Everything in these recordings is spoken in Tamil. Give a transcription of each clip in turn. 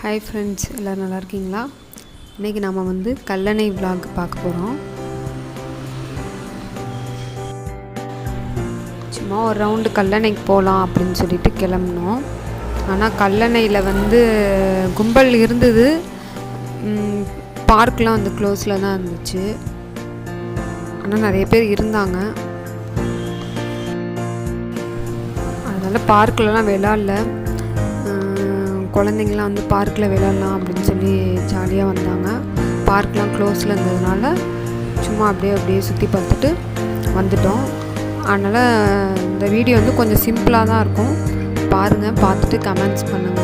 ஹாய் ஃப்ரெண்ட்ஸ், எல்லோரும் நல்லா இருக்கீங்களா? இன்றைக்கி நம்ம வந்து கல்லணை விலாக் பார்க்க போகிறோம். சும்மா ஒரு ரவுண்டு கல்லணைக்கு போகலாம் அப்படின்னு சொல்லிட்டு கிளம்புனோம். ஆனால் கல்லணையில் வந்து கும்பல் இருந்தது, பார்க்லாம் வந்து க்ளோஸில் தான் இருந்துச்சு. ஆனால் நிறைய பேர் இருந்தாங்க, அதனால் பார்க்கிலலாம் விளாட்ல. குழந்தைங்களாம் வந்து பார்க்கில் விளையாடலாம் அப்படின்னு சொல்லி ஜாலியாக வந்தாங்க. பார்க்லாம் க்ளோஸில் இருந்ததுனால சும்மா அப்படியே சுற்றி பார்த்துட்டு வந்துட்டோம். அதனால் இந்த வீடியோ வந்து கொஞ்சம் சிம்பிளாக தான் இருக்கும். பாருங்கள், பார்த்துட்டு கமெண்ட்ஸ் பண்ணுங்கள்.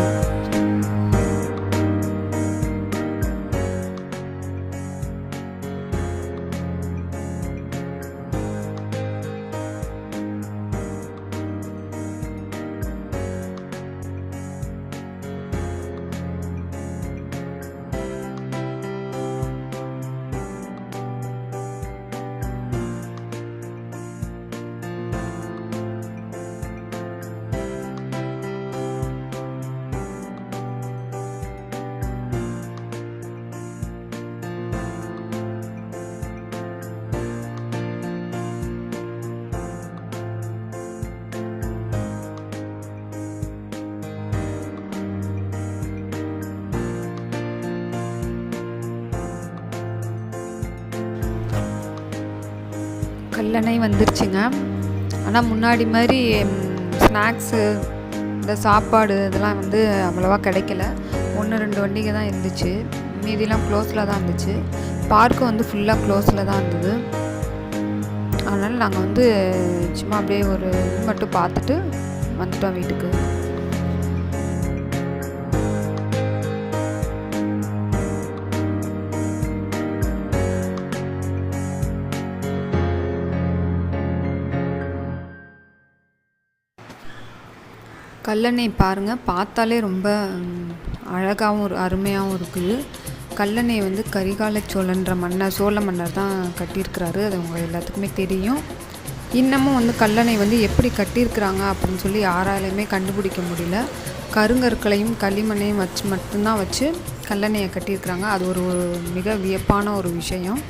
கல்லணை வந்துருச்சுங்க. ஆனால் முன்னாடி மாதிரி ஸ்நாக்ஸு, இந்த சாப்பாடு இதெல்லாம் வந்து அவ்வளோவா கிடைக்கல. 1-2 வண்டிகை தான் இருந்துச்சு, மீதிலாம் க்ளோஸில் தான் இருந்துச்சு. பார்க்கும் வந்து ஃபுல்லாக க்ளோஸில் தான் இருந்தது. அதனால் நாங்கள் வந்து சும்மா அப்படியே ஒரு இது மட்டும் பார்த்துட்டு வந்துட்டோம் வீட்டுக்கு. கல்லணை பாருங்கள், பார்த்தாலே ரொம்ப அழகாகவும் அருமையாகவும் இருக்குது. கல்லணை வந்து கரிகால சோழன்ற சோழ மன்னர் தான் கட்டியிருக்கிறாரு. அது உங்கள் எல்லாத்துக்குமே தெரியும். இன்னமும் வந்து கல்லணை வந்து எப்படி கட்டியிருக்கிறாங்க அப்படின்னு சொல்லி யாராலையுமே கண்டுபிடிக்க முடியல. கருங்கற்களையும் களிமண்ணையும் மட்டும்தான் வச்சு கல்லணையை கட்டியிருக்கிறாங்க. அது ஒரு மிக வியப்பான ஒரு விஷயம்.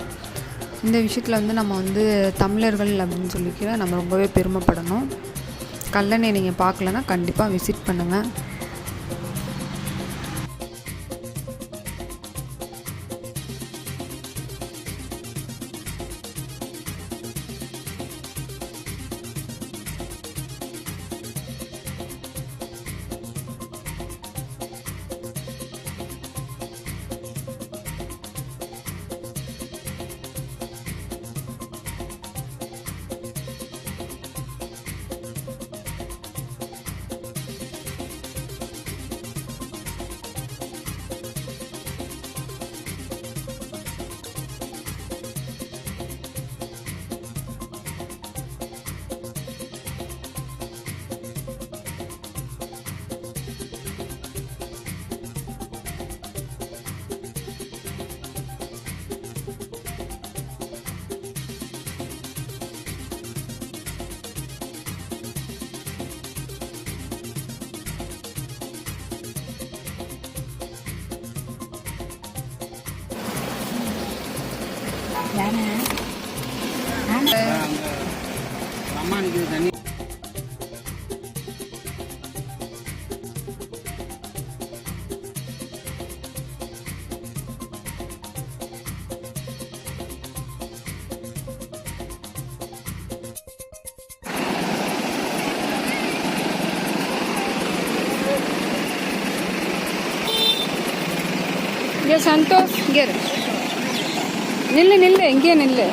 இந்த விஷயத்தில் வந்து நம்ம வந்து தமிழர்கள் அப்படின்னு சொல்லிக்கிற நம்ம ரொம்பவே பெருமைப்படணும். கல்லணை நீங்கள் பார்க்கலன்னா கண்டிப்பாக விசிட் பண்ணுங்கள். அம்மா நிற்கிது தண்ணி. சந்தோஷ், இங்கே நில்லு, இங்கே நில்லு.